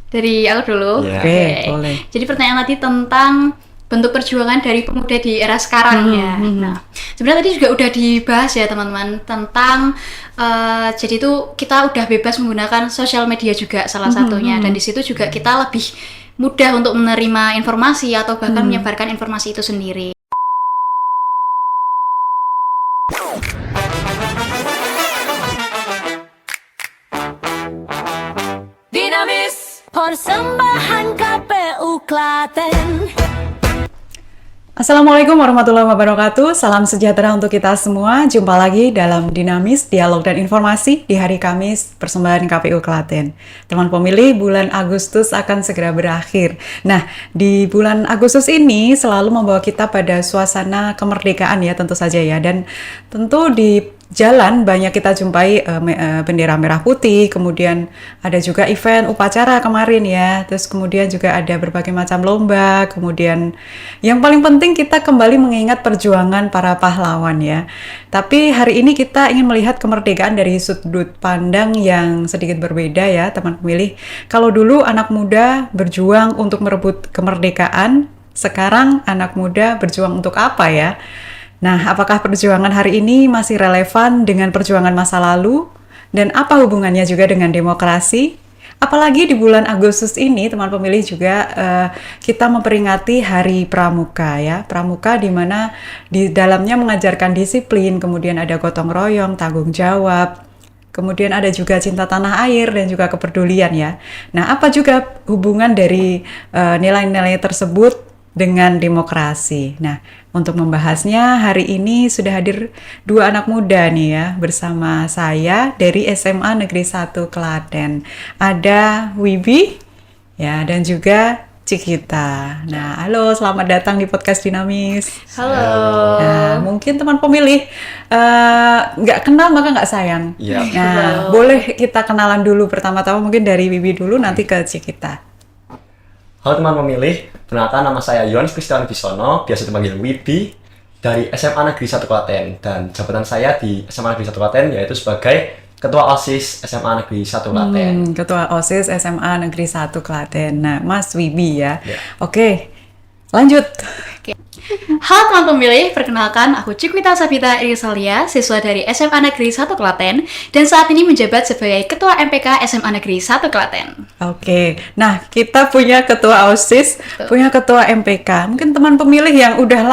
Dari aku dulu. Iya. Oke, boleh. Jadi pertanyaan tadi tentang bentuk perjuangan dari pemuda di era sekarang ya. Nah, sebenarnya tadi juga udah dibahas ya teman-teman tentang jadi itu kita udah bebas menggunakan sosial media juga salah satunya, dan di situ juga kita lebih mudah untuk menerima informasi atau bahkan menyebarkan informasi itu sendiri. Dinamis persembahan KPU Klaten. Assalamualaikum warahmatullahi wabarakatuh. Salam sejahtera untuk kita semua. Jumpa lagi dalam Dinamis, Dialog dan Informasi di hari Kamis persembahan KPU Klaten. Teman pemilih, bulan Agustus akan segera berakhir. Nah, di bulan Agustus ini selalu membawa kita pada suasana kemerdekaan ya tentu saja ya. Dan tentu di jalan banyak kita jumpai bendera merah putih, kemudian ada juga event upacara kemarin ya, terus kemudian juga ada berbagai macam lomba, kemudian yang paling penting kita kembali mengingat perjuangan para pahlawan ya. Tapi hari ini kita ingin melihat kemerdekaan dari sudut pandang yang sedikit berbeda ya teman pemilih. Kalau dulu anak muda berjuang untuk merebut kemerdekaan, sekarang anak muda berjuang untuk apa ya? Nah, apakah perjuangan hari ini masih relevan dengan perjuangan masa lalu? Dan apa hubungannya juga dengan demokrasi? Apalagi di bulan Agustus ini, teman pemilih juga kita memperingati Hari Pramuka ya. Pramuka di mana di dalamnya mengajarkan disiplin, kemudian ada gotong royong, tanggung jawab, kemudian ada juga cinta tanah air dan juga kepedulian ya. Nah, apa juga hubungan dari nilai-nilai tersebut dengan demokrasi? Nah, untuk membahasnya hari ini sudah hadir dua anak muda nih ya bersama saya dari SMA Negeri 1 Klaten. Ada Wibi ya dan juga Cikita. Nah, halo, selamat datang di podcast Dinamis. Halo. Nah, mungkin teman pemilih nggak kenal maka nggak sayang. Iya. Nah, boleh kita kenalan dulu pertama-tama mungkin dari Wibi dulu nanti ke Cikita. Halo teman pemilih, perkenalkan nama saya Yohanes Kristian Bisono, biasa dipanggil Wibi, dari SMA Negeri 1 Klaten, dan jabatan saya di SMA Negeri 1 Klaten yaitu sebagai Ketua OSIS SMA Negeri 1 Klaten. Ketua OSIS SMA Negeri 1 Klaten. Nah, Mas Wibi ya. Ya. Oke, lanjut. Halo teman pemilih, perkenalkan aku Cikwita Sabita Irisalia, siswa dari SMA Negeri 1 Klaten, dan saat ini menjabat sebagai Ketua MPK SMA Negeri 1 Klaten. Oke, nah kita punya Ketua OSIS, punya Ketua MPK. Mungkin teman pemilih yang udah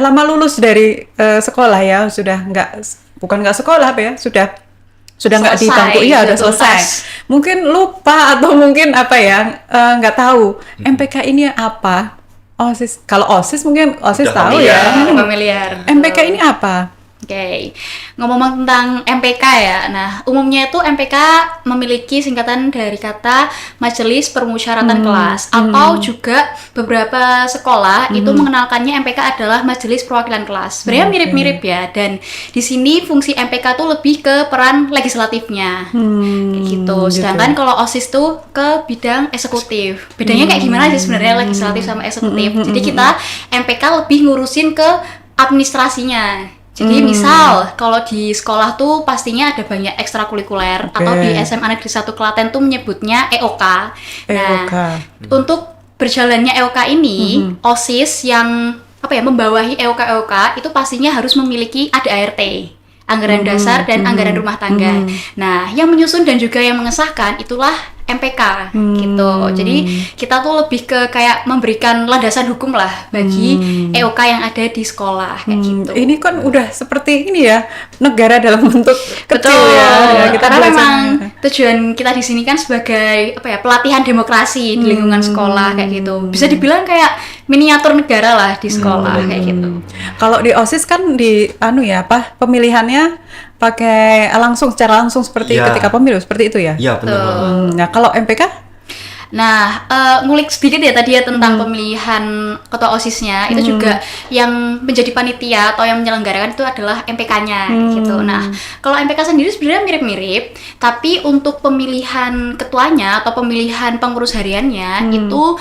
lama lulus dari sekolah ya, bukan nggak sekolah apa ya, sudah nggak di bangku, iya udah selesai. Mungkin lupa atau mungkin apa ya, nggak tahu MPK ini apa. OSIS, kalau OSIS mungkin OSIS Udah tahu familiar. ya. Familiar. MPK ini apa? Oke, ngomong tentang MPK ya. Nah, umumnya itu MPK memiliki singkatan dari kata Majelis Permusyawaratan Kelas, atau juga beberapa sekolah itu mengenalkannya MPK adalah Majelis Perwakilan Kelas. Sebenarnya mirip-mirip ya. Dan di sini fungsi MPK tuh lebih ke peran legislatifnya, kayak gitu. Sedangkan kalau OSIS tuh ke bidang eksekutif. Bedanya kayak gimana sih sebenarnya legislatif sama eksekutif? Jadi kita MPK lebih ngurusin ke administrasinya. Jadi misal kalau di sekolah tuh pastinya ada banyak ekstrakurikuler, atau di SMA Negeri 1 Klaten tuh menyebutnya EOK. Nah, untuk berjalannya EOK ini, OSIS yang membawahi EOK itu pastinya harus memiliki ADART, anggaran dasar dan anggaran rumah tangga. Nah, yang menyusun dan juga yang mengesahkan itulah MPK gitu. Jadi kita tuh lebih ke kayak memberikan landasan hukum lah bagi EOK yang ada di sekolah kayak gitu. Ini kan udah seperti ini ya, negara dalam bentuk kecil Betul. ya. Kita Karena belajar. memang tujuan kita di sini kan sebagai pelatihan demokrasi di lingkungan sekolah kayak gitu. Bisa dibilang kayak miniatur negara lah di sekolah kayak gitu. Kalau di OSIS kan pemilihannya pakai secara langsung seperti Iya. ketika pemilu seperti itu ya. Iya, benar banget. Nah, kalau MPK? Nah, ngulik sedikit ya tadi ya tentang pemilihan ketua OSIS-nya, itu juga yang menjadi panitia atau yang menyelenggarakan itu adalah MPK-nya gitu. Nah, kalau MPK sendiri sebenarnya mirip-mirip, tapi untuk pemilihan ketuanya atau pemilihan pengurus hariannya itu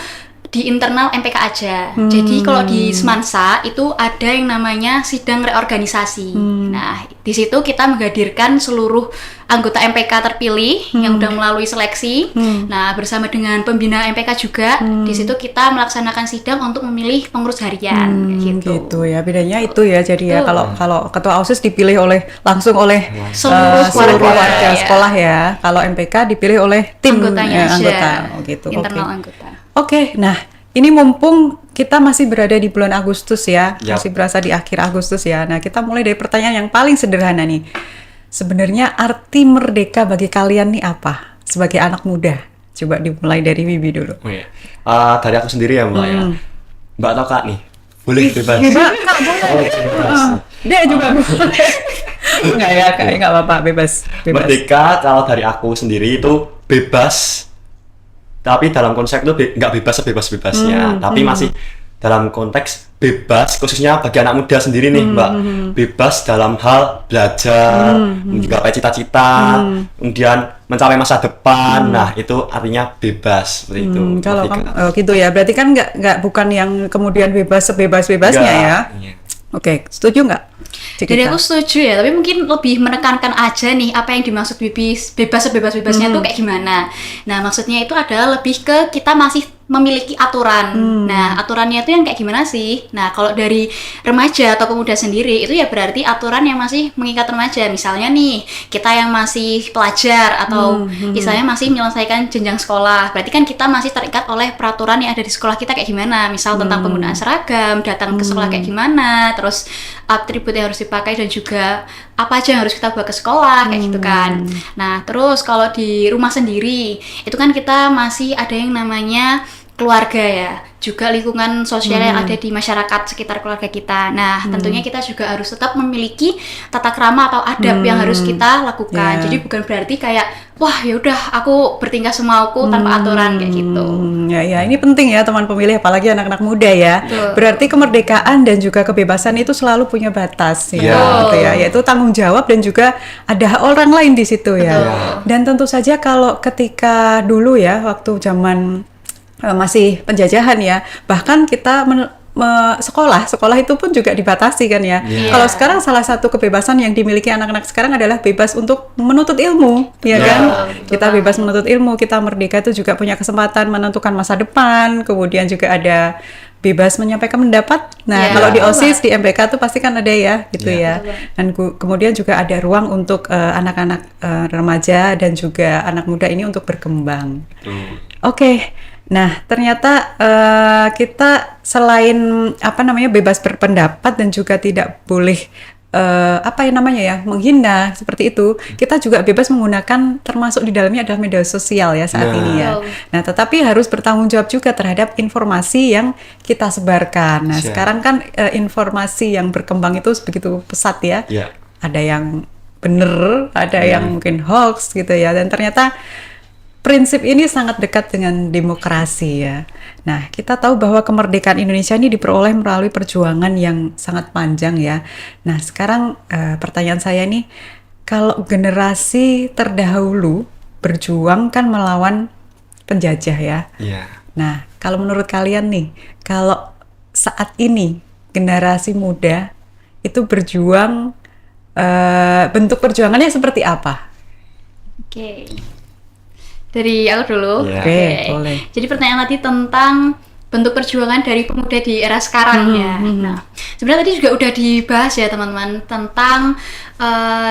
di internal MPK aja. Jadi kalau di Semansa itu ada yang namanya sidang reorganisasi. Nah, di situ kita menghadirkan seluruh anggota MPK terpilih yang udah melalui seleksi. Nah, bersama dengan pembina MPK juga, di situ kita melaksanakan sidang untuk memilih pengurus harian Gitu ya, bedanya itu ya. Jadi ya Betul. kalau ketua OSIS dipilih langsung oleh Seluruh seluruh warga ya. sekolah ya. Kalau MPK dipilih oleh tim Anggotanya aja. anggota. Oh, gitu. Internal Oke. anggota. Oke, nah ini mumpung kita masih berada di bulan Agustus ya, Yap. masih berasa di akhir Agustus ya. Nah, kita mulai dari pertanyaan yang paling sederhana nih. Sebenarnya arti merdeka bagi kalian nih apa? Sebagai anak muda. Coba dimulai dari Wibi dulu. Oh iya. Dari aku sendiri ya Mbak ya. Mbak atau Kak nih? Boleh bebas. Kak, boleh. Oh, bebas. Dia juga boleh. Enggak ya, Kak, enggak apa-apa, bebas. Merdeka kalau dari aku sendiri itu bebas, tapi dalam konsep itu nggak bebas sebebas-bebasnya, tapi masih dalam konteks bebas khususnya bagi anak muda sendiri nih Mbak, bebas dalam hal belajar, menggapai cita-cita, kemudian mencapai masa depan. Nah itu artinya bebas seperti itu. Kalau Merdeka. gitu ya, berarti kan nggak bukan yang kemudian bebas sebebas-bebasnya Nggak. ya. Iya. Oke, setuju nggak? Jadi aku setuju ya, tapi mungkin lebih menekankan aja nih apa yang dimaksud bebas sebebas-bebasnya itu kayak gimana. Nah, maksudnya itu adalah lebih ke kita masih memiliki aturan. Nah, aturannya itu yang kayak gimana sih? Nah, kalau dari remaja atau pemuda sendiri itu ya berarti aturan yang masih mengikat remaja. Misalnya nih, kita yang masih pelajar atau misalnya masih menyelesaikan jenjang sekolah. Berarti kan kita masih terikat oleh peraturan yang ada di sekolah kita kayak gimana. Misal tentang penggunaan seragam, datang ke sekolah kayak gimana, terus atribut yang harus dipakai dan juga apa aja yang harus kita bawa ke sekolah kayak gitu kan. Nah, terus kalau di rumah sendiri itu kan kita masih ada yang namanya keluarga ya, juga lingkungan sosial yang ada di masyarakat sekitar keluarga kita. Nah, tentunya kita juga harus tetap memiliki tata krama atau adab yang harus kita lakukan. Ya. Jadi bukan berarti kayak wah ya udah aku bertingkah semauku tanpa aturan kayak gitu. Ya, ini penting ya teman pemilih, apalagi anak-anak muda ya. Betul. Berarti kemerdekaan dan juga kebebasan itu selalu punya batas ya, Betul. gitu ya. Yaitu tanggung jawab dan juga ada hak orang lain di situ ya. Betul. Dan tentu saja kalau ketika dulu ya, waktu zaman masih penjajahan ya, bahkan kita sekolah itu pun juga dibatasi kan ya. Iya. Kalau sekarang salah satu kebebasan yang dimiliki anak-anak sekarang adalah bebas untuk menuntut ilmu, ya Iya. kan? Betul Kita bebas menuntut ilmu, kita merdeka itu juga punya kesempatan menentukan masa depan, kemudian juga ada bebas menyampaikan pendapat. Nah, Iya, kalau di betul, OSIS, di MPK tuh pasti kan ada ya, gitu ya. Dan kemudian juga ada ruang untuk anak-anak remaja dan juga anak muda ini untuk berkembang. Oke. Nah, ternyata kita selain bebas berpendapat dan juga tidak boleh menghina seperti itu, kita juga bebas menggunakan, termasuk di dalamnya adalah media sosial ya saat Nah. ini ya. Betul. Nah, tetapi harus bertanggung jawab juga terhadap informasi yang kita sebarkan. Nah, Siap. sekarang kan informasi yang berkembang itu begitu pesat ya. Iya. Ada yang benar, ada yang mungkin hoax gitu ya. Dan ternyata prinsip ini sangat dekat dengan demokrasi ya. Nah, kita tahu bahwa kemerdekaan Indonesia ini diperoleh melalui perjuangan yang sangat panjang ya. Nah, sekarang pertanyaan saya nih, kalau generasi terdahulu berjuang kan melawan penjajah ya. Iya. Nah, kalau menurut kalian nih, kalau saat ini generasi muda itu berjuang, bentuk perjuangannya seperti apa? Oke. Dari aku dulu. Iya. Oke, boleh. Jadi pertanyaan tadi tentang bentuk perjuangan dari pemuda di era sekarang ya. Nah, sebenarnya tadi juga udah dibahas ya teman-teman tentang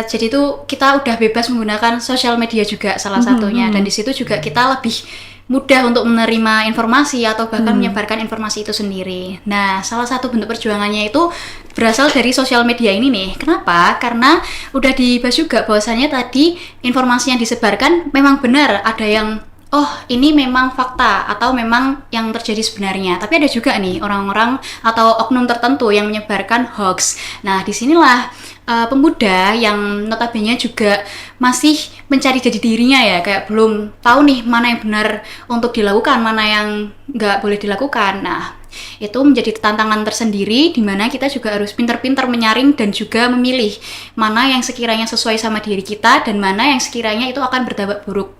jadi itu kita udah bebas menggunakan sosial media juga salah satunya, dan di situ juga kita lebih mudah untuk menerima informasi atau bahkan menyebarkan informasi itu sendiri. Nah, salah satu bentuk perjuangannya itu berasal dari sosial media ini nih. Kenapa? Karena udah dibahas juga bahwasannya tadi informasi yang disebarkan memang benar, ada yang oh ini memang fakta atau memang yang terjadi sebenarnya. Tapi ada juga nih orang-orang atau oknum tertentu yang menyebarkan hoax. Nah, disinilah pemuda yang notabene juga masih mencari jati dirinya ya, kayak belum tahu nih mana yang benar untuk dilakukan, mana yang nggak boleh dilakukan. Nah, itu menjadi tantangan tersendiri, di mana kita juga harus pintar-pintar menyaring dan juga memilih mana yang sekiranya sesuai sama diri kita dan mana yang sekiranya itu akan berdampak buruk,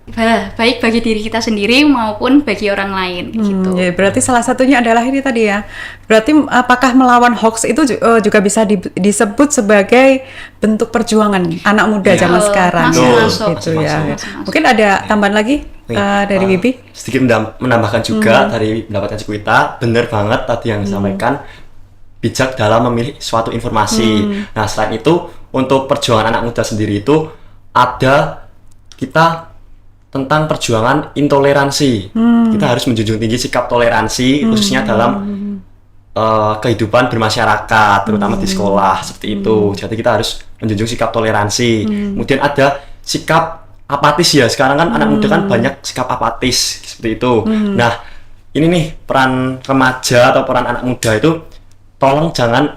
baik bagi diri kita sendiri maupun bagi orang lain gitu. Ya, berarti salah satunya adalah ini tadi ya. Berarti apakah melawan hoax itu juga bisa disebut sebagai bentuk perjuangan anak muda zaman sekarang? Masuk. Gitu ya. Mungkin ada tambahan lagi dari Wibi? Sedikit menambahkan juga dari pendapatnya Cikwita, benar banget tadi yang disampaikan, bijak dalam memilih suatu informasi. Nah, selain itu untuk perjuangan anak muda sendiri itu ada kita tentang perjuangan intoleransi. Kita harus menjunjung tinggi sikap toleransi khususnya dalam kehidupan bermasyarakat, terutama di sekolah seperti itu. Jadi kita harus menjunjung sikap toleransi. Kemudian ada sikap apatis ya. Sekarang kan anak muda kan banyak sikap apatis seperti itu. Nah, ini nih peran remaja atau peran anak muda itu tolong jangan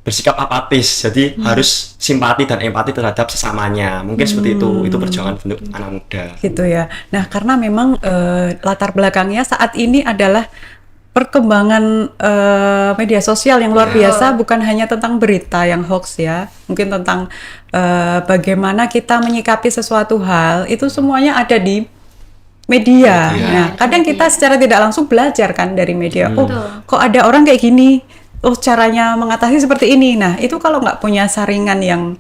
bersikap apatis. Jadi harus simpati dan empati terhadap sesamanya. Mungkin seperti itu. Itu perjuangan untuk anak muda. Gitu ya. Nah, karena memang latar belakangnya saat ini adalah perkembangan media sosial yang luar biasa, bukan hanya tentang berita yang hoax ya, mungkin tentang bagaimana kita menyikapi sesuatu hal, itu semuanya ada di media. Nah, kadang kita secara tidak langsung belajar kan dari media. Oh, kok ada orang kayak gini? Oh, caranya mengatasi seperti ini. Nah, itu kalau nggak punya saringan yang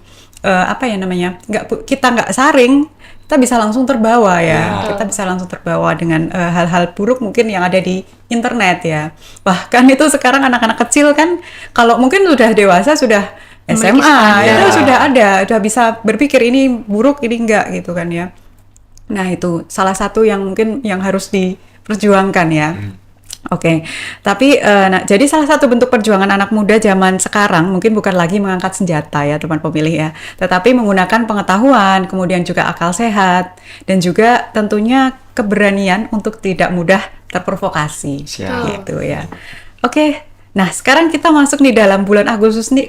kita nggak saring, kita bisa langsung terbawa ya. Kita bisa langsung terbawa dengan hal-hal buruk mungkin yang ada di internet ya. Bahkan itu sekarang anak-anak kecil kan, kalau mungkin sudah dewasa, sudah SMA, itu sudah ada, bisa berpikir ini buruk, ini enggak gitu kan ya. Nah, itu salah satu yang mungkin yang harus diperjuangkan ya. Oke. Tapi jadi salah satu bentuk perjuangan anak muda zaman sekarang mungkin bukan lagi mengangkat senjata ya teman pemilih ya, tetapi menggunakan pengetahuan, kemudian juga akal sehat, dan juga tentunya keberanian untuk tidak mudah terprovokasi. Gitu ya. Oke. Nah, sekarang kita masuk nih dalam bulan Agustus nih.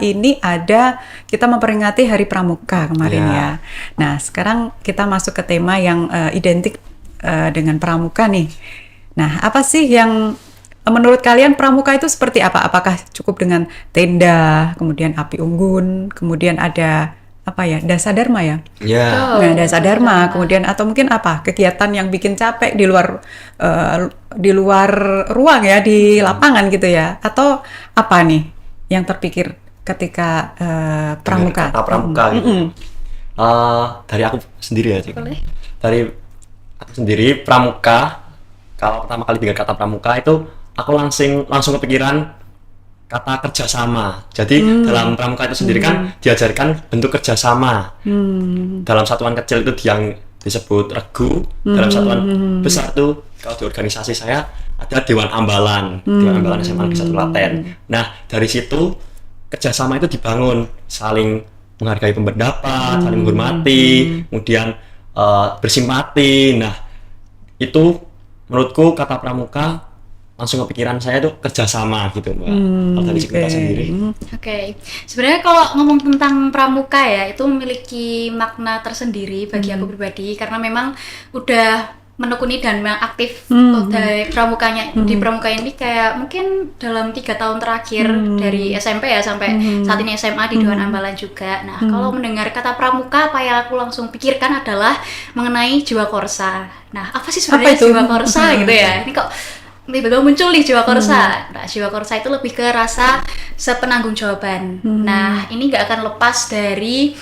Ini ada kita memperingati Hari Pramuka kemarin ya. Nah, sekarang kita masuk ke tema yang identik dengan pramuka nih. Nah, apa sih yang menurut kalian pramuka itu seperti apa? Apakah cukup dengan tenda, kemudian api unggun, kemudian ada dasadharma ya? Nah, dasadharma, kemudian atau mungkin apa? Kegiatan yang bikin capek di luar ruang ya, di lapangan gitu ya? Atau apa nih yang terpikir ketika pramuka? Kata pramuka gitu. Dari aku sendiri ya, Cik. Dari aku sendiri pramuka. Kalau pertama kali dengar kata pramuka itu aku langsung kepikiran kata kerjasama. Jadi dalam pramuka itu sendiri kan diajarkan bentuk kerjasama. Dalam satuan kecil itu yang disebut regu, dalam satuan besar itu kalau di organisasi saya ada Dewan Ambalan SMA Negeri 1 Klaten. Nah, dari situ kerjasama itu dibangun, saling menghargai pendapat, saling menghormati, kemudian bersimpati. Nah, itu menurutku kata pramuka langsung kepikiran saya tuh kerjasama gitu Mbak. Kalau dari kita sendiri. Oke. Sebenarnya kalau ngomong tentang pramuka ya, itu memiliki makna tersendiri bagi aku pribadi karena memang udah menekuni dan memang aktif dari pramukanya di pramuka ini kayak mungkin dalam 3 tahun terakhir dari SMP ya sampai saat ini SMA di Dewan Ambalan juga. Nah, kalau mendengar kata pramuka, apa yang aku langsung pikirkan adalah mengenai jiwa korsa. Nah, apa sih sebenarnya jiwa korsa gitu ya? Ini kok tiba-tiba muncul nih jiwa korsa. Nah, jiwa korsa itu lebih ke rasa sepenanggung-jawaban. Nah, ini nggak akan lepas dari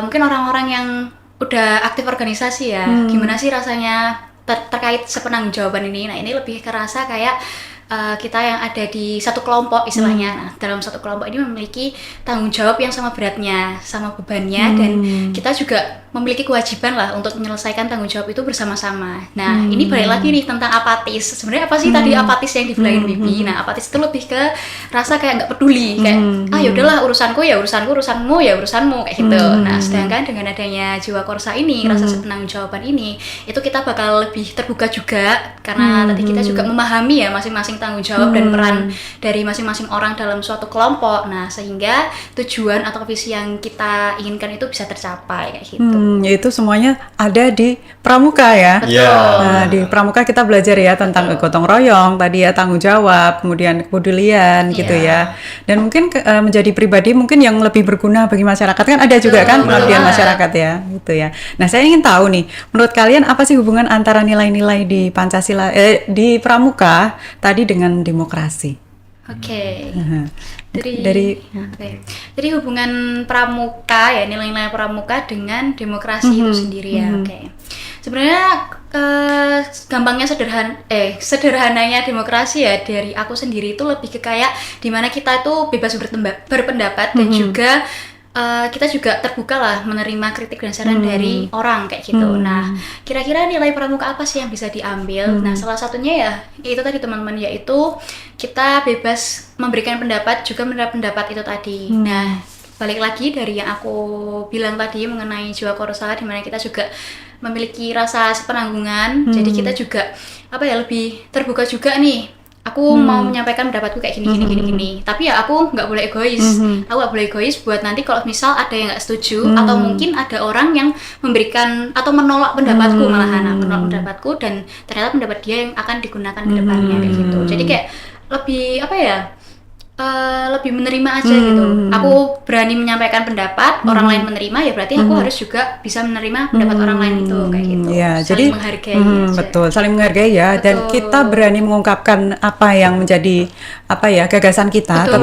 mungkin orang-orang yang udah aktif organisasi ya. Gimana sih rasanya terkait sepenanggung-jawaban ini? Nah, ini lebih kerasa kayak kita yang ada di satu kelompok istilahnya. Nah, dalam satu kelompok ini memiliki tanggung jawab yang sama beratnya, sama bebannya, dan kita juga memiliki kewajiban lah untuk menyelesaikan tanggung jawab itu bersama-sama. Nah, ini balik lagi nih tentang apatis. Sebenarnya apa sih tadi apatis yang dibilangin Wibi? Nah, apatis itu lebih ke rasa kayak nggak peduli, kayak yaudahlah urusanku ya urusanku, urusanmu ya urusanmu kayak gitu. Nah, sedangkan dengan adanya jiwa korsa ini, rasa penanggung jawaban ini, itu kita bakal lebih terbuka juga karena tadi kita juga memahami ya masing-masing tanggung jawab dan peran dari masing-masing orang dalam suatu kelompok. Nah, sehingga tujuan atau visi yang kita inginkan itu bisa tercapai kayak gitu. Yaitu semuanya ada di Pramuka ya. Betul. Iya. Nah, di Pramuka kita belajar ya tentang gotong royong, tadi ya tanggung jawab, kemudian kepedulian gitu ya. Dan mungkin menjadi pribadi mungkin yang lebih berguna bagi masyarakat kan ada juga kan pengabdian masyarakat ya, gitu ya. Nah, saya ingin tahu nih, menurut kalian apa sih hubungan antara nilai-nilai di Pancasila di Pramuka tadi dengan demokrasi? Oke. Dari Jadi hubungan pramuka ya, nilai-nilai pramuka dengan demokrasi itu sendiri ya. Oke. Sebenarnya gampangnya sederhananya demokrasi ya, dari aku sendiri itu lebih ke kayak dimana kita itu bebas berpendapat dan juga kita juga terbuka lah menerima kritik dan saran dari orang kayak gitu. Nah, kira-kira nilai pramuka apa sih yang bisa diambil? Nah, salah satunya ya itu tadi teman-teman, yaitu kita bebas memberikan pendapat juga menerima pendapat itu tadi. Nah, balik lagi dari yang aku bilang tadi mengenai jiwa korsa, di mana kita juga memiliki rasa sepenanggungan. Jadi kita juga lebih terbuka juga nih. Aku mau menyampaikan pendapatku kayak gini. Tapi ya aku nggak boleh egois. Aku nggak boleh egois buat nanti kalau misal ada yang nggak setuju atau mungkin ada orang yang memberikan atau menolak pendapatku, malahan menolak pendapatku, dan ternyata pendapat dia yang akan digunakan ke depannya kayak gitu. Jadi kayak lebih lebih menerima aja gitu. Aku berani menyampaikan pendapat, orang lain menerima, ya berarti aku harus juga bisa menerima pendapat orang lain itu kayak gitu. Ya, saling jadi menghargai aja. betul, saling menghargai ya. Betul. Dan kita berani mengungkapkan apa yang menjadi gagasan kita, Betul.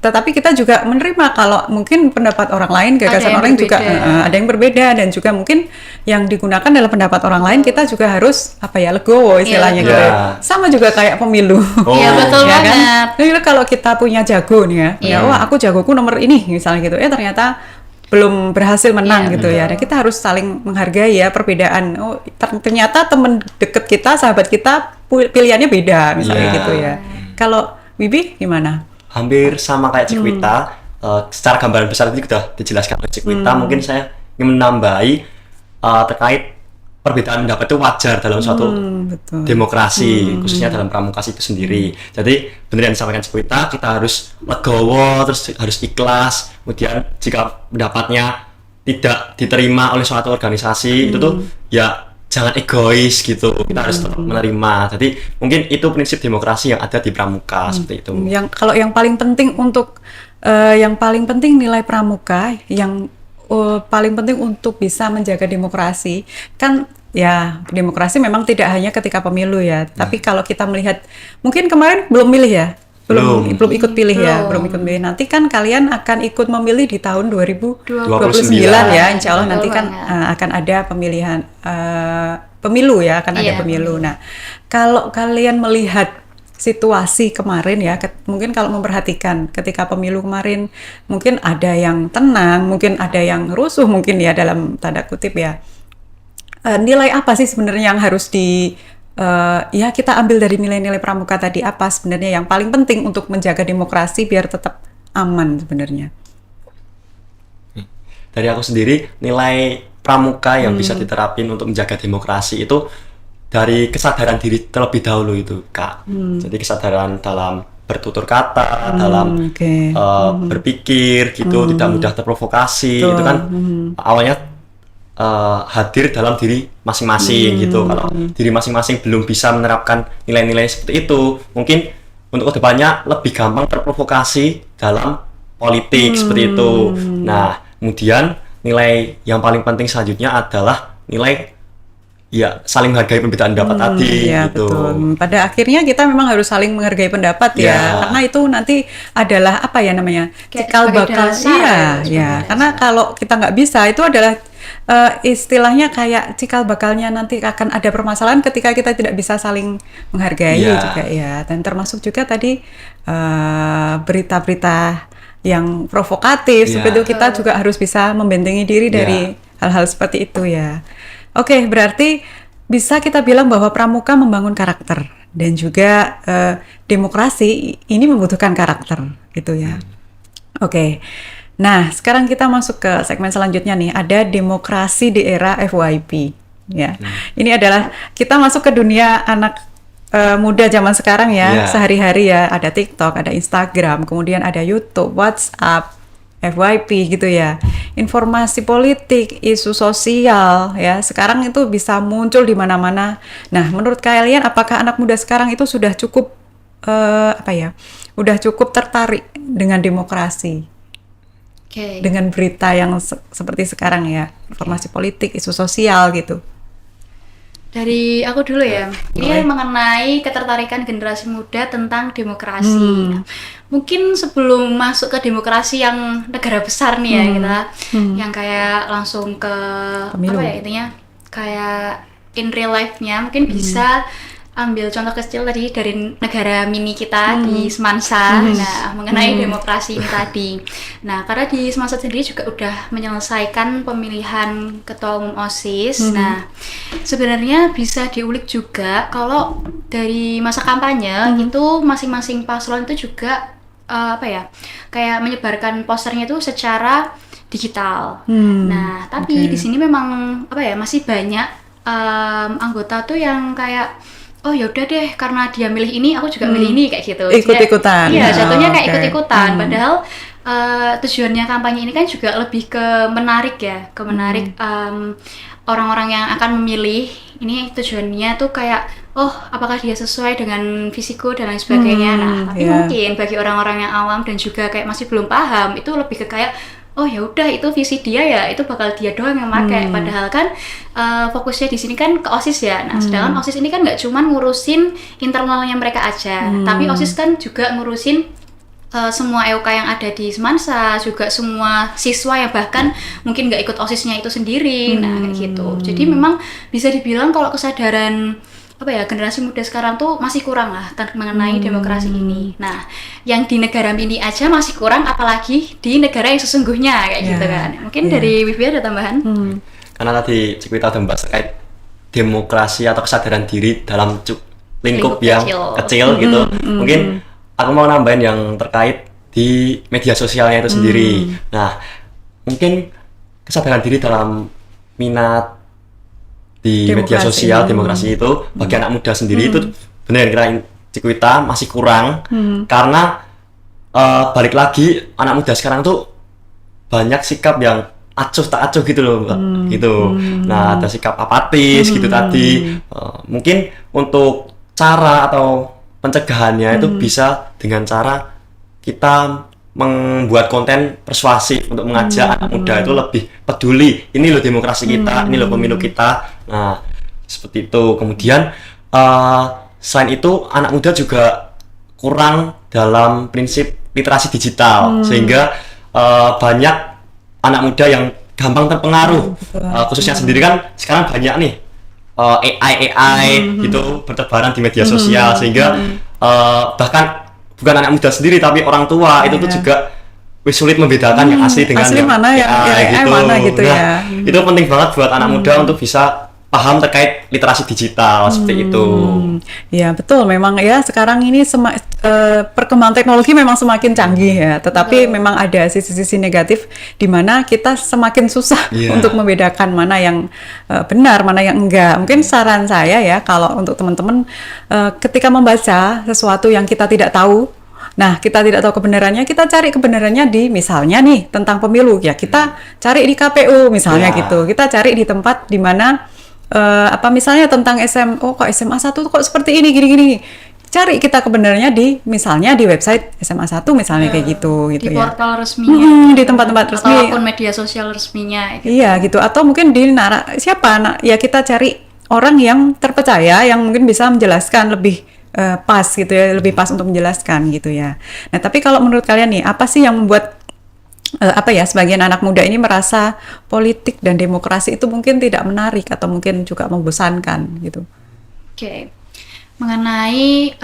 tetapi kita juga menerima kalau mungkin pendapat orang lain, gagasan yang orang lain juga berbeda. ada yang berbeda, dan juga mungkin yang digunakan adalah pendapat orang lain, kita juga harus legowo istilahnya gitu. Iya. Sama juga kayak pemilu. Iya, betul Ya kan? banget. Jadi kalau kita punya jago nih ya, Iya. wah aku jagoku nomor ini misalnya gitu, ternyata belum berhasil menang Iya, gitu ya. Dan kita harus saling menghargai ya perbedaan. Oh, ternyata teman deket kita, sahabat kita pilihannya beda misalnya Iya. gitu ya. Kalau Wibi gimana? Hampir sama kayak Cikwita. Secara gambaran besar itu sudah dijelaskan oleh Cikwita. Mungkin saya ingin menambahi terkait perbedaan pendapat itu wajar dalam suatu Betul. demokrasi, khususnya dalam pramukasi itu sendiri. Jadi benar yang disampaikan Cikwita, kita harus legowo, terus harus ikhlas. Kemudian jika pendapatnya tidak diterima oleh suatu organisasi, itu tuh ya jangan egois gitu. Kita harus tetap menerima. Jadi mungkin itu prinsip demokrasi yang ada di pramuka seperti itu. Kalau yang paling penting untuk yang paling penting nilai pramuka yang paling penting untuk bisa menjaga demokrasi kan ya, demokrasi memang tidak hanya ketika pemilu ya, tapi kalau kita melihat mungkin kemarin belum milih ya, belum ikut pilih ya, belum ikut pilih. Nanti kan kalian akan ikut memilih di tahun 2029 ya, insya Allah nanti kan akan ada pemilihan pemilu ya, akan ada Iya, pemilu. Nah, kalau kalian melihat situasi kemarin ya, mungkin kalau memperhatikan ketika pemilu kemarin, mungkin ada yang tenang, mungkin ada yang rusuh mungkin ya dalam tanda kutip ya. Nilai apa sih sebenarnya yang harus kita ambil dari nilai-nilai pramuka tadi, apa sebenarnya yang paling penting untuk menjaga demokrasi biar tetap aman sebenarnya? Dari aku sendiri, nilai pramuka yang bisa diterapin untuk menjaga demokrasi itu dari kesadaran diri terlebih dahulu itu, Kak. Jadi kesadaran dalam bertutur kata, dalam berpikir gitu, tidak mudah terprovokasi. Itu kan awalnya hadir dalam diri masing-masing gitu. Kalau diri masing-masing belum bisa menerapkan nilai-nilai seperti itu, mungkin untuk kedepannya lebih gampang terprovokasi dalam politik seperti itu. Nah, kemudian nilai yang paling penting selanjutnya adalah nilai ya saling menghargai perbedaan pendapat tadi Ya, gitu. betul. Pada akhirnya kita memang harus saling menghargai pendapat ya, Ya. karena itu nanti adalah apa ya namanya, Kayak cikal sebagai bakal dasar ya, sebagai ya. dasar. Karena kalau kita nggak bisa, itu adalah istilahnya kayak cikal bakalnya nanti akan ada permasalahan ketika kita tidak bisa saling menghargai Ya. juga ya. Dan termasuk juga tadi berita-berita yang provokatif Ya. seperti itu, kita juga harus bisa membentengi diri dari hal-hal seperti itu ya. Oke, berarti bisa kita bilang bahwa pramuka membangun karakter dan juga demokrasi ini membutuhkan karakter gitu ya. Oke. Nah, sekarang kita masuk ke segmen selanjutnya nih, ada demokrasi di era FYP ya. Ini adalah kita masuk ke dunia anak muda zaman sekarang ya, Ya. sehari-hari ya, ada TikTok, ada Instagram, kemudian ada YouTube, WhatsApp, FYP gitu ya. Informasi politik, isu sosial ya, sekarang itu bisa muncul di mana-mana. Nah, menurut kalian apakah anak muda sekarang itu sudah cukup udah cukup tertarik dengan demokrasi? Oke. Dengan berita yang seperti sekarang ya, informasi politik, isu sosial gitu. Dari aku dulu ya, ini mengenai ketertarikan generasi muda tentang demokrasi. Nah, mungkin sebelum masuk ke demokrasi yang negara besar nih ya kita, yang kayak langsung ke Pemilu. apa ya intinya, kayak in real life-nya mungkin bisa ambil contoh kecil tadi dari negara mini kita di Semansa. Nah, mengenai demokrasi ini tadi. Nah, karena di Semansa sendiri juga udah menyelesaikan pemilihan ketua umum OSIS. Nah, sebenarnya bisa diulik juga kalau dari masa kampanye itu masing-masing paslon itu juga kayak menyebarkan posternya itu secara digital. Nah, tapi di sini memang masih banyak anggota tuh yang kayak oh ya udah deh karena dia milih ini aku juga milih ini kayak gitu. Ikut-ikutan. Iya, jatuhnya kayak Oke. ikut-ikutan. Padahal tujuannya kampanye ini kan juga lebih ke menarik ya, ke menarik orang-orang yang akan memilih. Ini tujuannya tuh kayak oh apakah dia sesuai dengan visiku dan lain sebagainya. Nah, tapi mungkin bagi orang-orang yang awam dan juga kayak masih belum paham itu lebih ke kayak oh ya udah itu visi dia ya, itu bakal dia doang yang pakai. Padahal kan fokusnya di sini kan ke OSIS ya. Nah, sedangkan OSIS ini kan nggak cuman ngurusin internalnya mereka aja, tapi OSIS kan juga ngurusin semua EOK yang ada di Semansa, juga semua siswa yang bahkan mungkin nggak ikut OSISnya itu sendiri. Nah, kayak gitu. Jadi memang bisa dibilang kalau kesadaran generasi muda sekarang tuh masih kurang lah mengenai demokrasi ini. Nah, yang di negara mini aja masih kurang, apalagi di negara yang sesungguhnya kayak gitu kan. Mungkin dari Wifi ada tambahan? Karena tadi Cikwita udah membahas terkait demokrasi atau kesadaran diri dalam lingkup yang kecil gitu. Mungkin aku mau nambahin yang terkait di media sosialnya itu sendiri. Nah, mungkin kesadaran diri dalam minat di media sosial demokrasi itu bagi anak muda sendiri itu benar kira Cikwita masih kurang karena balik lagi anak muda sekarang tuh banyak sikap yang acuh tak acuh gitu loh Mbak. Gitu. Nah, ada sikap apatis gitu tadi. Mungkin untuk cara atau pencegahannya itu bisa dengan cara kita membuat konten persuasif untuk mengajak anak muda itu lebih peduli. Ini loh demokrasi kita, ini loh pemilu kita. Nah, seperti itu. Kemudian selain itu anak muda juga kurang dalam prinsip literasi digital, sehingga banyak anak muda yang gampang terpengaruh. Khususnya sendiri kan sekarang banyak nih AI gitu bertebaran di media sosial, sehingga bahkan bukan anak muda sendiri tapi orang tua itu tuh juga sulit membedakan yang asli dengan asli yang mana yang AI mana gitu ya. Itu penting banget buat anak muda untuk bisa paham terkait literasi digital seperti itu. Ya betul, memang ya sekarang ini perkembangan teknologi memang semakin canggih ya, tetapi memang ada sisi-sisi negatif di mana kita semakin susah untuk membedakan mana yang benar, mana yang enggak. Mungkin saran saya ya, kalau untuk teman-teman ketika membaca sesuatu yang kita tidak tahu, nah kita tidak tahu kebenarannya, kita cari kebenarannya di misalnya nih tentang pemilu ya, kita cari di KPU misalnya gitu, kita cari di tempat di mana misalnya tentang kok SMA 1 tuh kok seperti ini gini-gini. Cari kita kebenarannya di misalnya di website SMA 1 misalnya kayak gitu di ya. portal resminya. Di tempat-tempat resmi. Atau akun media sosial resminya gitu. Iya gitu, atau mungkin di ya kita cari orang yang terpercaya yang mungkin bisa menjelaskan lebih pas gitu ya, lebih pas untuk menjelaskan gitu ya. Nah, tapi kalau menurut kalian nih, apa sih yang membuat sebagian anak muda ini merasa politik dan demokrasi itu mungkin tidak menarik atau mungkin juga membosankan gitu? Oke. Mengenai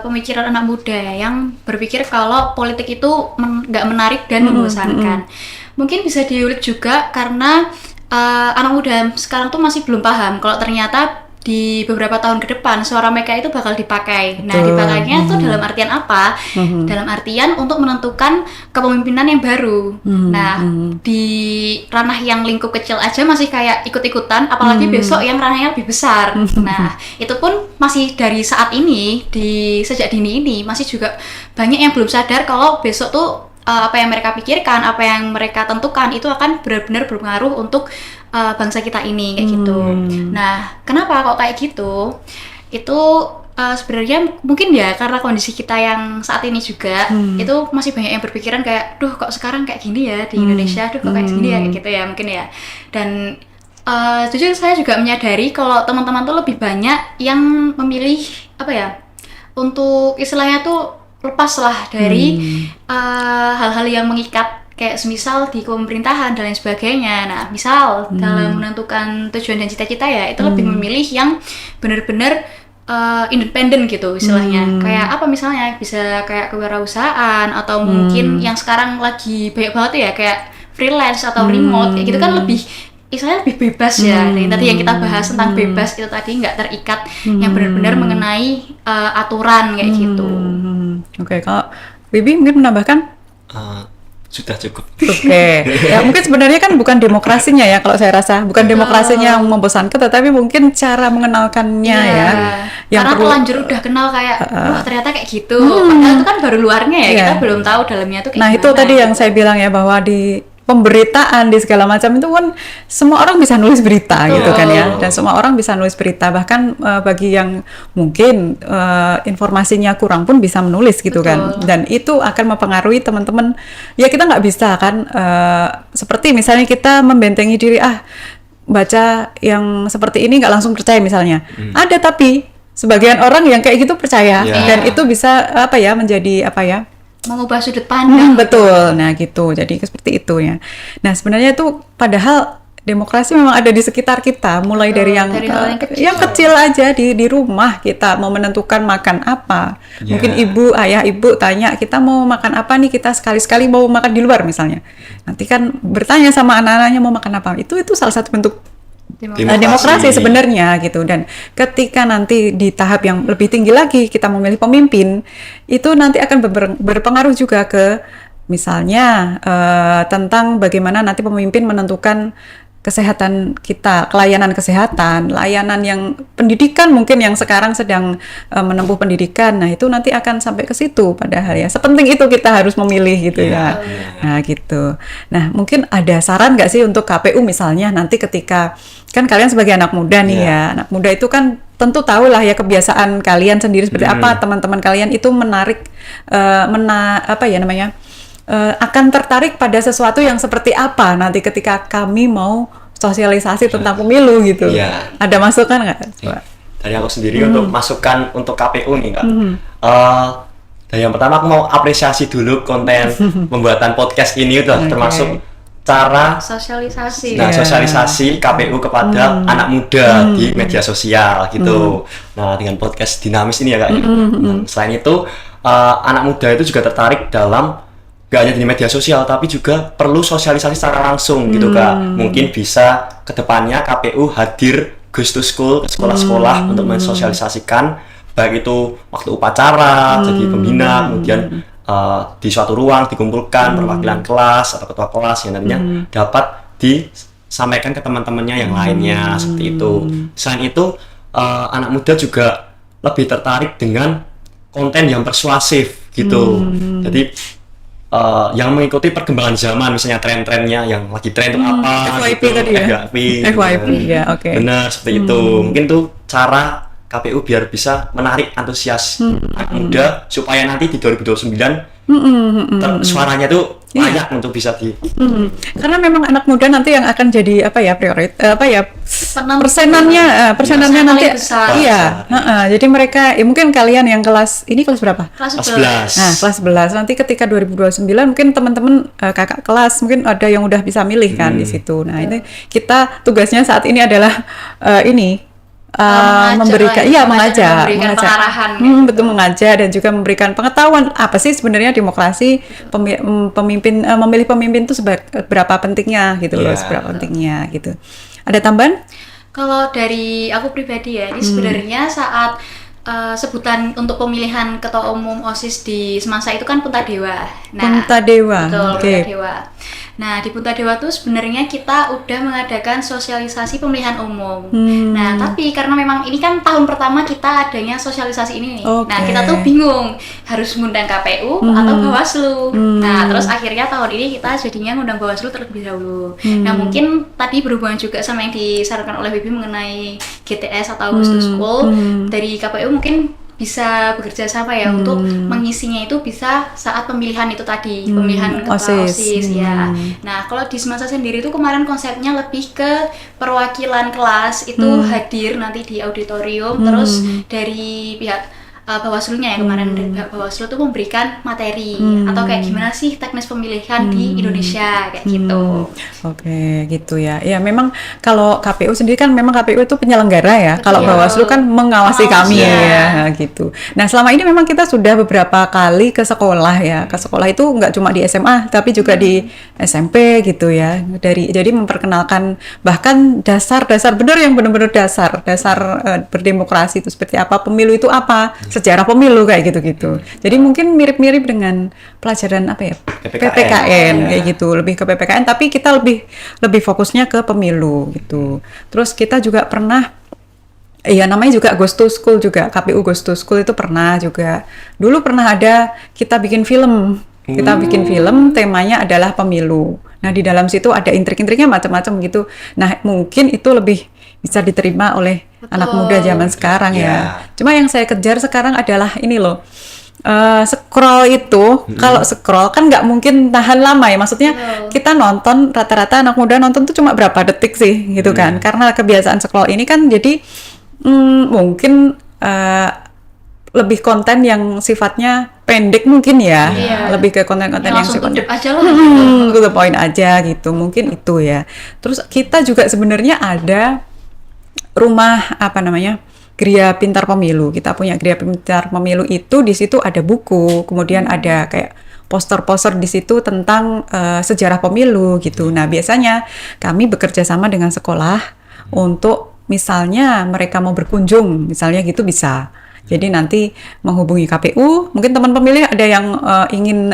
pemikiran anak muda yang berpikir kalau politik itu nggak menarik dan membosankan. Mungkin bisa diulik juga karena anak muda sekarang tuh masih belum paham kalau ternyata di beberapa tahun ke depan suara mereka itu bakal dipakai. Nah, dipakainya tuh dalam artian apa? Dalam artian untuk menentukan kepemimpinan yang baru. Nah, di ranah yang lingkup kecil aja masih kayak ikut-ikutan, apalagi besok yang ranahnya lebih besar. Nah, itu pun masih dari saat ini, sejak dini ini masih juga banyak yang belum sadar kalau besok tuh apa yang mereka pikirkan, apa yang mereka tentukan itu akan benar-benar berpengaruh untuk bangsa kita ini kayak gitu. Nah, kenapa kok kayak gitu? Itu sebenarnya mungkin ya karena kondisi kita yang saat ini juga itu masih banyak yang berpikiran kayak, duh kok sekarang kayak gini ya di Indonesia, duh kok kayak gini ya kayak gitu ya mungkin ya. Dan jujur saya juga menyadari kalau teman-teman tuh lebih banyak yang memilih apa ya, untuk istilahnya tuh lepas lah dari hal-hal yang mengikat kayak semisal di pemerintahan dan lain sebagainya. Nah, misal dalam menentukan tujuan dan cita-cita ya itu lebih memilih yang benar-benar independen gitu istilahnya. Kayak apa misalnya bisa kayak kewirausahaan atau mungkin yang sekarang lagi banyak banget ya kayak freelance atau remote kayak gitu kan lebih istilahnya lebih bebas ya. Dan tadi yang kita bahas tentang bebas itu tadi nggak terikat yang benar-benar mengenai aturan kayak gitu. Oke, kalau Bibi mungkin menambahkan? Sudah cukup. Oke, ya mungkin sebenarnya kan bukan demokrasinya ya kalau saya rasa, bukan demokrasinya yang membosankan, tetapi mungkin cara mengenalkannya ya. Yang karena perlu telanjur udah kenal kayak, wah ternyata kayak gitu. Padahal itu kan baru luarnya ya, kita belum tahu dalamnya tuh kayak Nah gimana. itu tadi yang saya bilang ya, bahwa di pemberitaan di segala macam itu kan semua orang bisa nulis berita gitu kan ya, dan semua orang bisa nulis berita, bahkan bagi yang mungkin informasinya kurang pun bisa menulis gitu kan, dan itu akan mempengaruhi teman-teman. Ya kita nggak bisa kan seperti misalnya kita membentengi diri, baca yang seperti ini nggak langsung percaya misalnya. Ada tapi sebagian orang yang kayak gitu percaya, dan itu bisa apa ya, menjadi apa ya, mengubah sudut pandang. Betul, nah gitu, jadi seperti itu ya. Nah sebenarnya itu padahal demokrasi memang ada di sekitar kita, mulai dari yang kecil aja di rumah kita mau menentukan makan apa. Mungkin ayah ibu tanya kita mau makan apa nih, kita sekali-sekali mau makan di luar misalnya. Nanti kan bertanya sama anak-anaknya mau makan apa. Itu salah satu bentuk demokrasi sebenarnya gitu. Dan ketika nanti di tahap yang lebih tinggi lagi kita memilih pemimpin, itu nanti akan berpengaruh juga ke misalnya tentang bagaimana nanti pemimpin menentukan kesehatan kita, layanan kesehatan, layanan yang pendidikan mungkin yang sekarang sedang menempuh pendidikan. Nah, itu nanti akan sampai ke situ padahal ya. Sepenting itu kita harus memilih gitu ya. Nah, gitu. Nah, mungkin ada saran nggak sih untuk KPU misalnya nanti ketika kan kalian sebagai anak muda nih ya. Anak muda itu kan tentu tahu lah ya kebiasaan kalian sendiri seperti apa, teman-teman kalian itu menarik akan tertarik pada sesuatu yang seperti apa nanti ketika kami mau sosialisasi tentang pemilu gitu. Ada masukan nggak? Dari aku sendiri untuk masukan untuk KPU nih Kak. Dan yang pertama aku mau apresiasi dulu konten pembuatan podcast ini udah termasuk cara sosialisasi. Nah, sosialisasi KPU kepada anak muda di media sosial gitu. Nah, dengan podcast dinamis ini ya Kak. Selain itu anak muda itu juga tertarik dalam gak hanya di media sosial, tapi juga perlu sosialisasi secara langsung gitu Kak. Mungkin bisa kedepannya KPU hadir goes to school, ke sekolah-sekolah untuk mensosialisasikan baik itu waktu upacara, jadi pembina, kemudian di suatu ruang dikumpulkan perwakilan kelas atau ketua kelas yang nantinya dapat disampaikan ke teman-temannya yang lainnya seperti itu. Selain itu anak muda juga lebih tertarik dengan konten yang persuasif gitu. Jadi yang mengikuti perkembangan zaman, misalnya tren-trennya yang lagi tren itu apa FYP gitu. tadi ya? FYP ya, oke. Benar, seperti itu. Mungkin tuh cara KPU biar bisa menarik antusias anak muda supaya nanti di 2029 suaranya tuh layak untuk bisa di karena memang anak muda nanti yang akan jadi persenannya nanti besar. Jadi mereka mungkin kalian yang kelas berapa? Kelas 11. Nah, kelas 11 nanti ketika 2029 mungkin teman-teman kakak kelas mungkin ada yang udah bisa milih kan di situ. Nah, ini kita tugasnya saat ini adalah memberikan mengajar pengarahan betul, mengajar dan juga memberikan pengetahuan apa sih sebenarnya demokrasi, memilih pemimpin itu seberapa pentingnya gitu loh, seberapa pentingnya gitu. Ada tambahan? Kalau dari aku pribadi ya, ini sebenarnya saat sebutan untuk pemilihan ketua umum OSIS di semasa itu kan Puntadewa. Puntadewa. Betul, Okay. Puntadewa. Nah, di Punta Dewa tuh sebenarnya kita udah mengadakan sosialisasi pemilihan umum. Nah, tapi karena memang ini kan tahun pertama kita adanya sosialisasi ini nih. Oke. Nah, kita tuh bingung harus ngundang KPU atau Bawaslu. Nah, terus akhirnya tahun ini kita jadinya ngundang Bawaslu terlebih dahulu. Nah, mungkin tadi berhubungan juga sama yang disarankan oleh Bibi mengenai GTS atau Agustus School. Dari KPU mungkin bisa bekerja sama ya untuk mengisinya itu bisa saat pemilihan itu tadi, pemilihan ketua OSIS ya. Nah, kalau di Semasa sendiri itu kemarin konsepnya lebih ke perwakilan kelas itu hadir nanti di auditorium, terus dari pihak Bawaslu-nya ya kemarin dari pihak Bawaslu tuh memberikan materi atau kayak gimana sih teknis pemilihan di Indonesia kayak gitu. Oke, gitu ya. Ya, memang kalau KPU sendiri kan memang KPU itu penyelenggara ya. Kalau Betul. Bawaslu kan mengawasi kami ya. ya, gitu. Nah, selama ini memang kita sudah beberapa kali ke sekolah ya. Ke sekolah itu nggak cuma di SMA, tapi juga di SMP gitu ya. Jadi memperkenalkan bahkan dasar-dasar benar yang benar-benar dasar berdemokrasi itu seperti apa, pemilu itu apa, sejarah pemilu kayak gitu-gitu. Jadi mungkin mirip-mirip dengan pelajaran apa ya? PPKN kayak gitu, lebih ke PPKN tapi kita lebih fokusnya ke pemilu gitu. Terus kita juga pernah namanya juga Ghost to School juga, KPU Ghost to School itu pernah juga. Dulu pernah ada kita bikin film. Kita bikin film temanya adalah pemilu. Nah, di dalam situ ada intrik-intriknya macam-macam gitu. Nah, mungkin itu lebih bisa diterima oleh anak muda zaman sekarang ya. Cuma yang saya kejar sekarang adalah ini loh. Scroll itu, kalau scroll kan nggak mungkin tahan lama ya. Maksudnya kita nonton, rata-rata anak muda nonton tuh cuma berapa detik sih gitu kan. Karena kebiasaan scroll ini kan jadi mungkin lebih konten yang sifatnya pendek mungkin ya. Lebih ke konten-konten yang sifatnya Aja lah. to the point aja gitu. Mungkin itu ya. Terus kita juga sebenarnya ada rumah Gria Pintar Pemilu. Kita punya Gria Pintar Pemilu itu di situ ada buku, kemudian ada kayak poster-poster di situ tentang sejarah pemilu gitu. Nah, biasanya kami bekerja sama dengan sekolah untuk misalnya mereka mau berkunjung, misalnya gitu bisa. Jadi nanti menghubungi KPU, mungkin teman pemilih ada yang ingin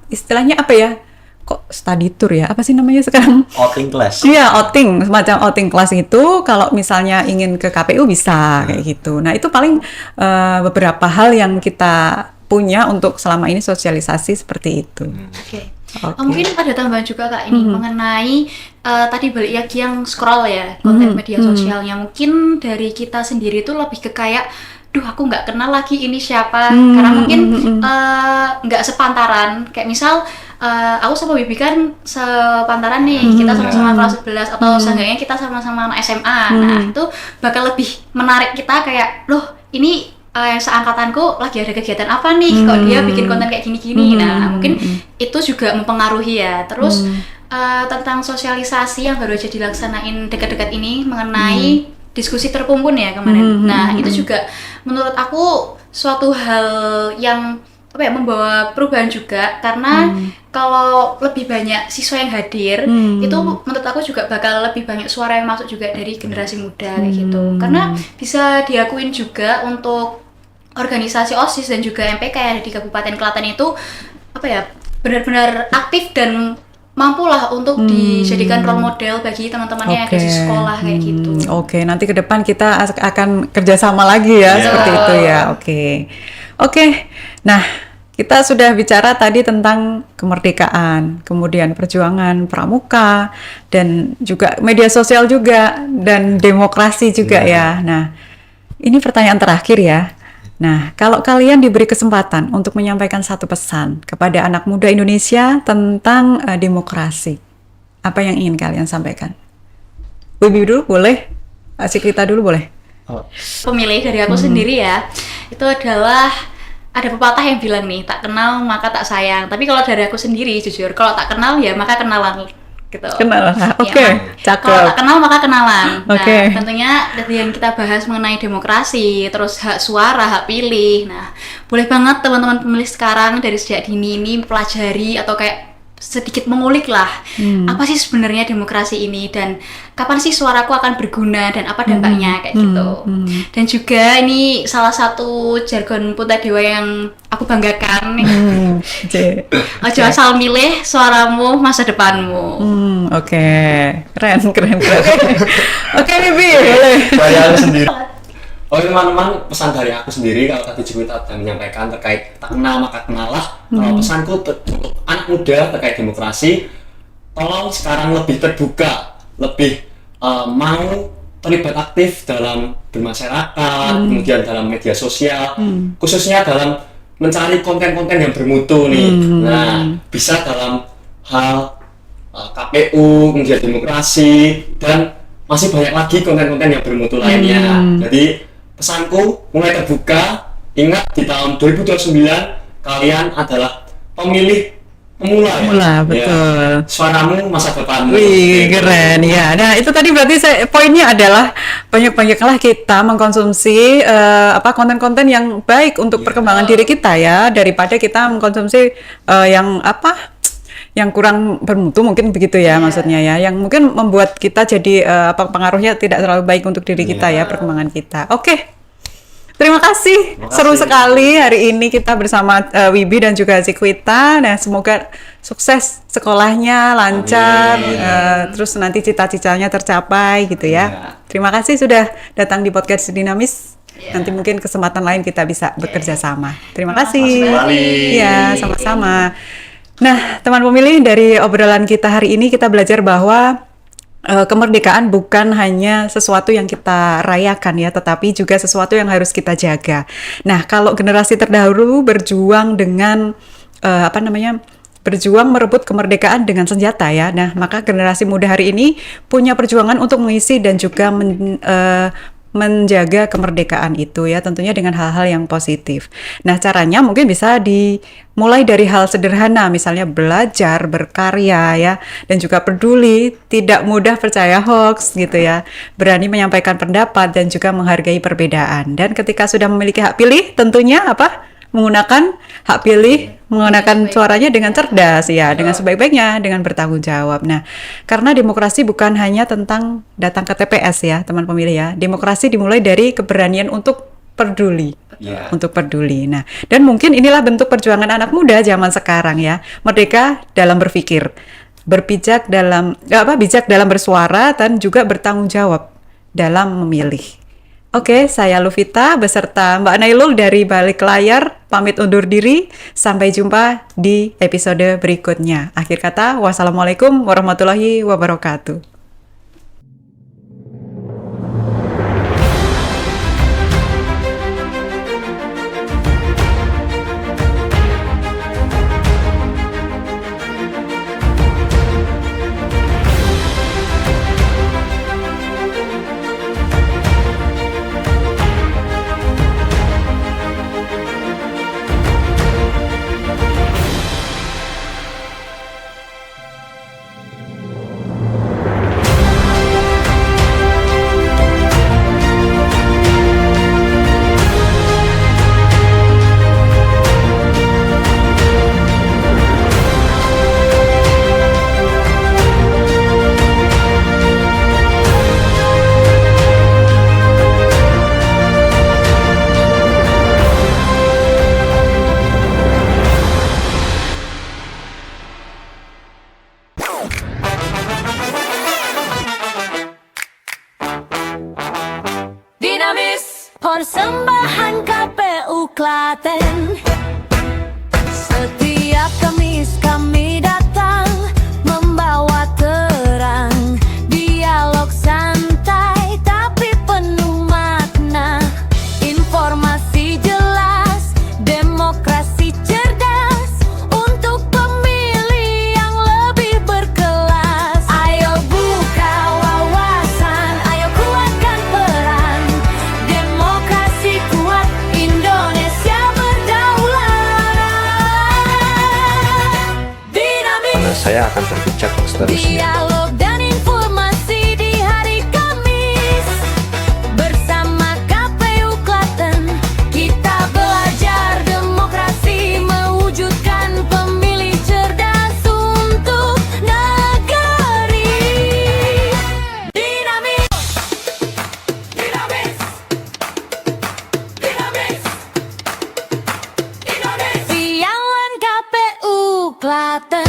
istilahnya apa ya? Kok study tour ya? Apa sih namanya sekarang? Outing class. Iya, outing, semacam outing kelas itu kalau misalnya ingin ke KPU bisa kayak gitu. Nah, itu paling beberapa hal yang kita punya untuk selama ini sosialisasi seperti itu. Oke. Mungkin ada tambahan juga Kak ini mengenai tadi balik lagi yang scroll ya, konten media sosialnya. Mungkin dari kita sendiri tuh lebih ke kayak aku nggak kenal lagi ini siapa, karena mungkin nggak sepantaran. Kayak misal aku sama Bibi kan sepantaran nih, kita sama-sama kelas 11 atau seenggaknya kita sama-sama anak SMA. Nah, itu bakal lebih menarik kita kayak, loh ini yang seangkatanku lagi ada kegiatan apa nih, kok dia bikin konten kayak gini-gini. Nah, mungkin itu juga mempengaruhi ya. Terus tentang sosialisasi yang baru aja dilaksanain dekat-dekat ini mengenai diskusi terkumpul ya kemarin. Nah, itu juga menurut aku suatu hal yang membawa perubahan juga, karena kalau lebih banyak siswa yang hadir, itu menurut aku juga bakal lebih banyak suara yang masuk juga dari generasi muda kayak gitu. Karena bisa diakuin juga untuk organisasi OSIS dan juga MPK yang ada di Kabupaten Klaten itu benar-benar aktif dan mampulah untuk dijadikan role model bagi teman-temannya yang ada di sekolah kayak gitu. Oke, nanti ke depan kita akan kerjasama lagi ya, seperti itu ya. Oke. Nah, kita sudah bicara tadi tentang kemerdekaan, kemudian perjuangan pramuka, dan juga media sosial juga, dan demokrasi juga ya. Nah, ini pertanyaan terakhir ya. Nah, kalau kalian diberi kesempatan untuk menyampaikan satu pesan kepada anak muda Indonesia tentang demokrasi, apa yang ingin kalian sampaikan? Bibi dulu boleh? Siklita dulu boleh? Pemilih dari aku sendiri ya, itu adalah ada pepatah yang bilang nih, tak kenal maka tak sayang. Tapi kalau dari aku sendiri jujur, kalau tak kenal ya maka kenalan gitu. Kenalan, oke. Cakep. Kalau tak kenal maka kenalan. Nah, Oke. tentunya yang kita bahas mengenai demokrasi, terus hak suara, hak pilih. Nah, boleh banget teman-teman pemilih sekarang dari sejak dini ini pelajari atau kayak sedikit mengulik lah apa sih sebenarnya demokrasi ini dan kapan sih suaraku akan berguna dan apa dampaknya kayak gitu. Dan juga ini salah satu jargon Putra Dewa yang aku banggakan. Ojo asal milih suaramu masa depanmu. Oke. Keren. Oke, Bibi, boleh. Dari aku sendiri. Oke teman-teman, pesan dari aku sendiri kalau tadi Juwita sudah menyampaikan terkait tak kenal maka kenalah. Kalau pesanku untuk anak muda terkait demokrasi, tolong sekarang lebih terbuka, lebih mau terlibat aktif dalam bermasyarakat, kemudian dalam media sosial, khususnya dalam mencari konten-konten yang bermutu nih. Nah, bisa dalam hal KPU, kemudian demokrasi, dan masih banyak lagi konten-konten yang bermutu lainnya. Jadi pesanku mulai terbuka, ingat di tahun 2029 kalian adalah pemilih pemula ya. Betul. Suaramu masa depanmu. Wih, keren ya. Nah, itu tadi berarti poinnya adalah banyak-banyaklah kita mengkonsumsi konten-konten yang baik untuk perkembangan diri kita ya, daripada kita mengkonsumsi yang kurang bermutu mungkin begitu ya maksudnya ya, yang mungkin membuat kita jadi pengaruhnya tidak terlalu baik untuk diri kita ya, perkembangan kita. Oke. Terima kasih. Seru sekali hari ini kita bersama Wibi dan juga Zikwita. Nah, semoga sukses sekolahnya, lancar, terus nanti cita-citanya tercapai gitu ya. Terima kasih sudah datang di podcast Dinamis. Nanti mungkin kesempatan lain kita bisa bekerja sama. Terima kasih. Iya, sama-sama. Nah, teman pemilih, dari obrolan kita hari ini kita belajar bahwa kemerdekaan bukan hanya sesuatu yang kita rayakan ya, tetapi juga sesuatu yang harus kita jaga. Nah, kalau generasi terdahulu berjuang dengan berjuang merebut kemerdekaan dengan senjata ya. Nah, maka generasi muda hari ini punya perjuangan untuk mengisi dan juga menjaga kemerdekaan itu ya, tentunya dengan hal-hal yang positif. Nah, caranya mungkin bisa dimulai dari hal sederhana, misalnya belajar, berkarya ya, dan juga peduli, tidak mudah percaya hoax gitu ya, berani menyampaikan pendapat dan juga menghargai perbedaan. Dan ketika sudah memiliki hak pilih, tentunya menggunakan hak pilih, menggunakan suaranya dengan cerdas ya, dengan sebaik-baiknya, dengan bertanggung jawab. Nah, karena demokrasi bukan hanya tentang datang ke TPS ya, teman pemilih ya. Demokrasi dimulai dari keberanian untuk peduli. Untuk peduli. Nah, dan mungkin inilah bentuk perjuangan anak muda zaman sekarang ya. Merdeka dalam berpikir, bijak dalam bersuara, dan juga bertanggung jawab dalam memilih. Oke, saya Luvita beserta Mbak Nailul dari balik layar pamit undur diri. Sampai jumpa di episode berikutnya. Akhir kata, wassalamualaikum warahmatullahi wabarakatuh. Dinamis, persembahan KPU Klaten. Setiap Kamis kami datang membawa terang, dialog santai tapi penuh makna, informasi jelas, demokrasi cerdas untuk pemilih yang lebih berkelas. Ayo buka wawasan, ayo kuatkan peran, demokrasi kuat, Indonesia berdaulat. Dinamis, Saya akan berbicara seterusnya. dialog dan informasi di hari Kamis. Bersama KPU Klaten, kita belajar demokrasi, mewujudkan pemilih cerdas untuk Klaten.